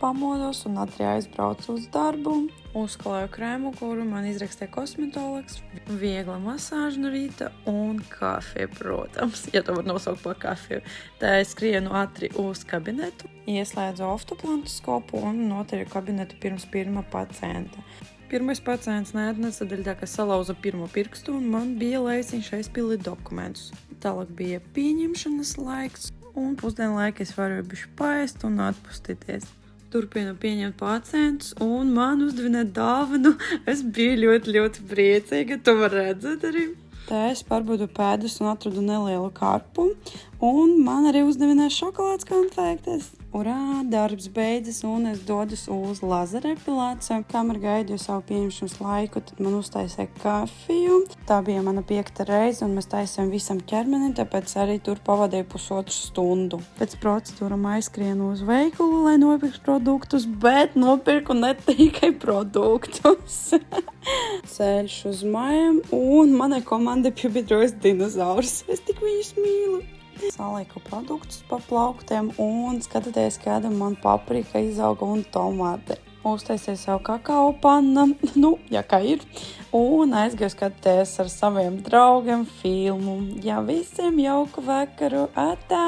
pamodos un ātri aizbraucu uz darbu. Uzklāju krēmu, kuru man izrakstīja kosmetologs, viegla masāža no rīta un kafija, protams, ja to var nosaukt par kafiju. Tā es skrienu ātri uz kabinetu, ieslēdzu oftoplantoskopu un notīru kabinetu pirms pirmā pacienta. Pirmais pacients neatnesa dēļ tā, ka salauza pirmo pirkstu un man bija laiks viņš aizpildīt dokumentus. Tālāk bija pieņemšanas laiks un pusdienu laiku es varēju bišķi paēst un atpustīties. Turpinu pieņemt pacientus un man uzdevināja dāvanu. Es biju ļoti priecīga, to var redzēt arī. Tā es pārbaudu pēdus un atradu nelielu karpu un man arī uzdevināja šokolādes konfektes. Urā, darbs beidzas un es dodas uz lazera epilāciju. Kamēr gaidīju savu pieņemšanas laiku, tad man uztaisīja kafiju. Tā bija mana 5. reize un mēs taisījām visam ķermenim, tāpēc arī tur pavadīju pusotru stundu. Pēc procedūram aizskrienu uz veikalu, lai nopirktu produktus, bet nopirku ne tikai produktus. Ceļš uz mājām un manai komandai piebiedrojas dinozaurs. Es tik viņus mīlu. Salieku produktus pa plauktiem un skatieties, kāda man paprika izauga un tomāti. Uztaisīju savu kakao panna, ja kā ir, un aizgāju skatīties ar saviem draugiem filmu. Ja visiem jauku vakaru, atā!